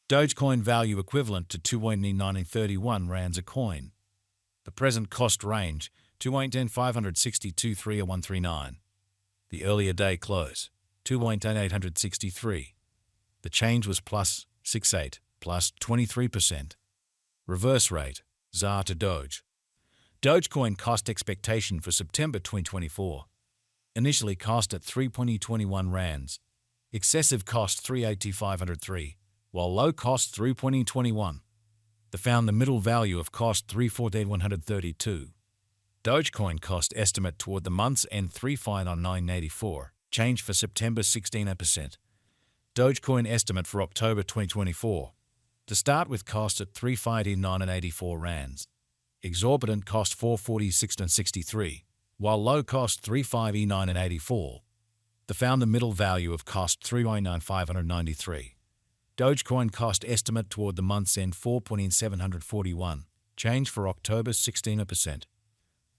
Dogecoin value equivalent to 2.1931 rands a coin. The present cost range 2.562.30139. The earlier day close 2.863. The change was plus 68 plus 23%. Reverse rate ZAR to Doge. Dogecoin cost expectation for September 2024. Initially cost at 3.21 rands. Excessive cost 3.8503, while low cost 3.21. They found the middle value of cost 3.132. Dogecoin cost estimate toward the month's end 3.984. Change for September 16%. Dogecoin estimate for October 2024. To start with cost at 3.5984 rands. Exorbitant cost 4.4663, while low cost 3.5984. They found the middle value of cost 3.9593. Dogecoin cost estimate toward the month's end 4.741. Change for October 16%.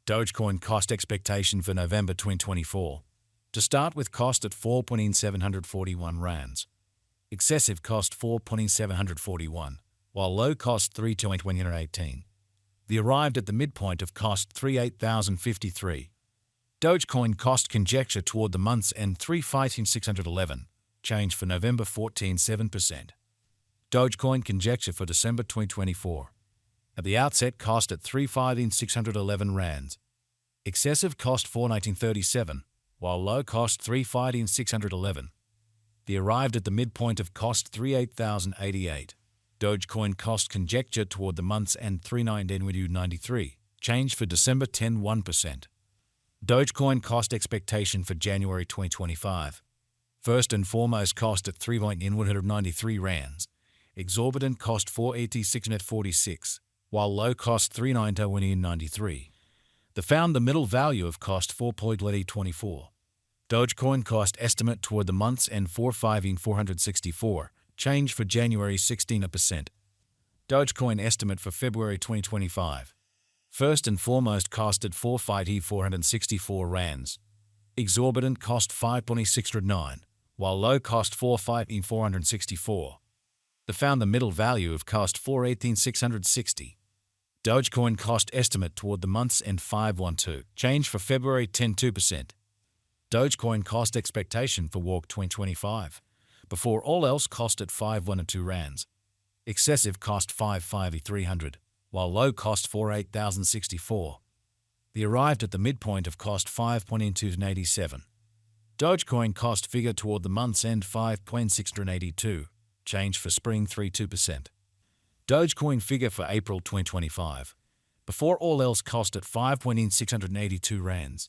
Dogecoin cost expectation for November 2024. To start with cost at 4.741 rands. Excessive cost 4.741, while low cost 3.2018. They arrived at the midpoint of cost 3.8053. Dogecoin cost conjecture toward the month's end 3.611. Change for November 14.7%. Dogecoin conjecture for December 2024. At the outset cost at 3.611 rands. Excessive cost 4.1937, while low cost 3.611. They arrived at the midpoint of cost 3.8088. Dogecoin cost conjecture toward the month's end 3.1993. Change for December 10.1%. Dogecoin cost expectation for January 2025. First and foremost cost at 3.193 rands. Exorbitant cost 4.8646, while low cost 3.9093. They found the middle value of cost 4.24. Dogecoin cost estimate toward the month's end 4.464. Change for January 16%. Dogecoin estimate for February 2025. First and foremost cost at 4.464 rands. Exorbitant cost 5.609, while low cost 4.464. They found the middle value of cost 4.18660. Dogecoin cost estimate toward the month's end 5.12. Change for February 10.2%. Dogecoin cost expectation for Walk 2025. Before all else cost at 5.12 rands. Excessive cost 5.5300, while low cost 4.8064. They arrived at the midpoint of cost 5.287. Dogecoin cost figure toward the month's end 5.682. Change for spring 3.2%. Dogecoin figure for April 2025. Before all else cost at 5.682 rands.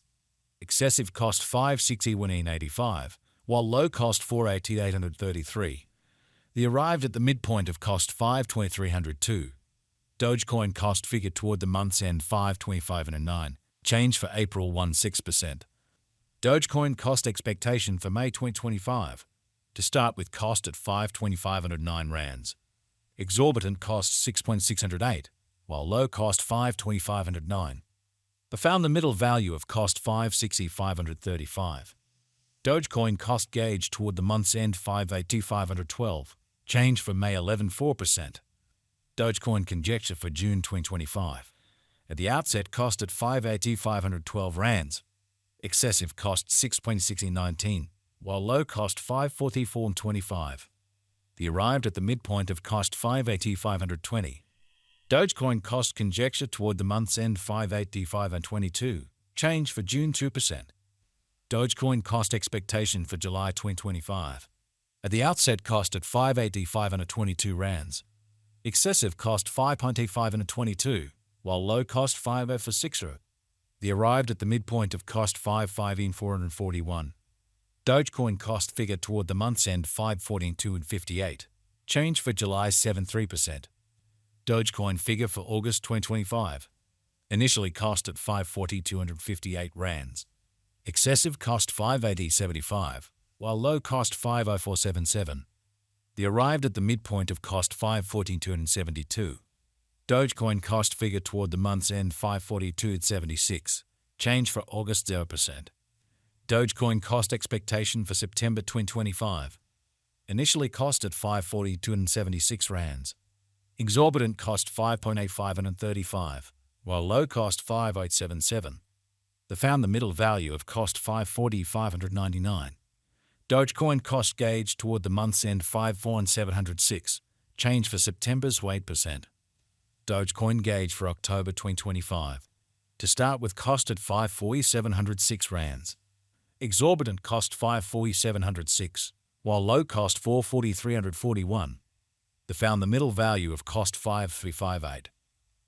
Excessive cost 5.6185, while low cost 4.8833. They arrived at the midpoint of cost 5.2302. Dogecoin cost figure toward the month's end 5.2509. Change for April 1.6%. Dogecoin cost expectation for May 2025. To start with cost at 5.2509 rands. Exorbitant cost 6.608, while low cost 5.2509. They found the middle value of cost 5.60535. Dogecoin cost gauge toward the month's end 5.82512. Change for May 11.4%. Dogecoin conjecture for June 2025. At the outset cost at 5.80512 rands. Excessive cost 6.1619, while low cost 5.4425. They arrived at the midpoint of cost 5.80520. Dogecoin cost conjecture toward the month's end 5.80522. Change for June 2%. Dogecoin cost expectation for July 2025. At the outset cost at 5.80522 rands. Excessive cost 5.8522, while low cost 5.046. They arrived at the midpoint of cost 5.441. Dogecoin cost figure toward the month's end 5.14.258. Change for July 7.3%. Dogecoin figure for August 2025. Initially cost at 5.4258 rands. Excessive cost 5.8075, while low cost 5.0477. They arrived at the midpoint of cost 5.14.272. Dogecoin cost figure toward the month's end 5.42.76. Change for August 0%. Dogecoin cost expectation for September 2025. Initially cost at 542.76 rands. Exorbitant cost 5.8535, while low cost 5.877. They found the middle value of cost 540.599. Dogecoin cost gauge toward the month's end 54706. Change for September's 8%. Dogecoin gauge for October 2025. To start with, cost at 54706 rands. Exorbitant cost 54706, while low cost 44341. They found the middle value of cost 5358.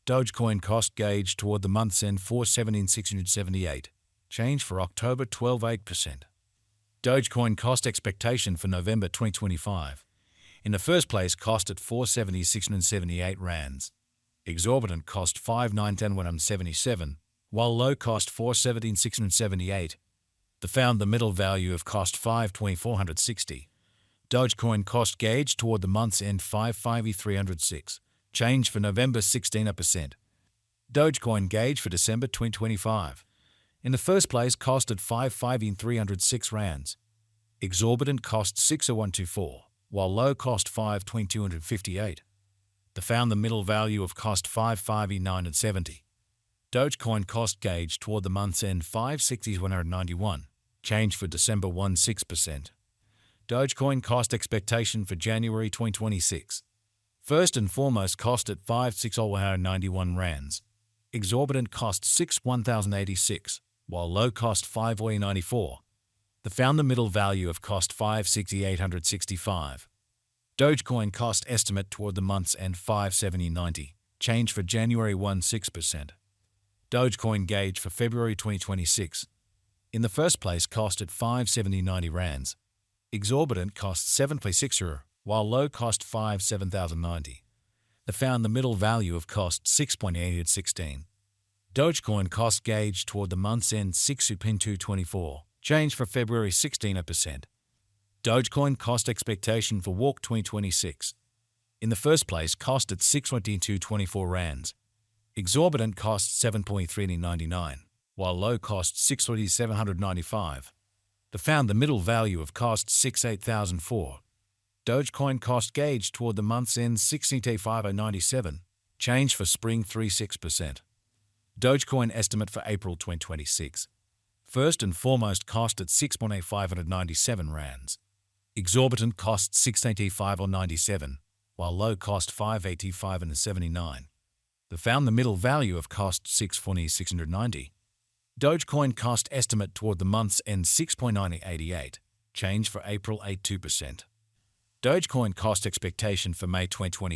Dogecoin cost gauge toward the month's end 417,678. Change for October 12.8%. Dogecoin cost expectation for November 2025. In the first place, cost at 470,678 rands. Exorbitant cost 519,177, while low cost 417,678. They found the middle value of cost 520,460. Dogecoin cost gauge toward the month's end 550,306. Change for November 16%. Dogecoin gauge for December 2025. In the first place, cost at 550,306 rands. Exorbitant cost 60124, while low cost 52258. They found the middle value of cost 550,970. Dogecoin cost gauge toward the month's end 560,191. Change for December 16%. Dogecoin cost expectation for January 2026. First and foremost, cost at 560,191 rands. Exorbitant cost 1,086, while low cost 5,094. They found the middle value of cost 568,865. Dogecoin cost estimate toward the month's end 570.90. Change for January 16%. Dogecoin gauge for February 2026. In the first place, cost at 570.90 rands. Exorbitant cost 7.60, while low cost 7,090. They found the middle value of cost 6.816. Dogecoin cost gauge toward the month's end 6.224. Change for February 16%. Dogecoin cost expectation for Walk 2026. In the first place, cost at 6.2224 rands. Exorbitant cost 7.399, while low cost 6.795. They found the middle value of cost 68,004. Dogecoin cost gauge toward the month's end 16.5097. Change for spring 36%. Dogecoin estimate for April 2026. First and foremost, cost at 6.8597 rands. Exorbitant cost 6.8597, while low cost 5.8579. They found the middle value of cost 640,690. Dogecoin cost estimate toward the month's end 6.988. Change for April 82%. Dogecoin cost expectation for May 2026.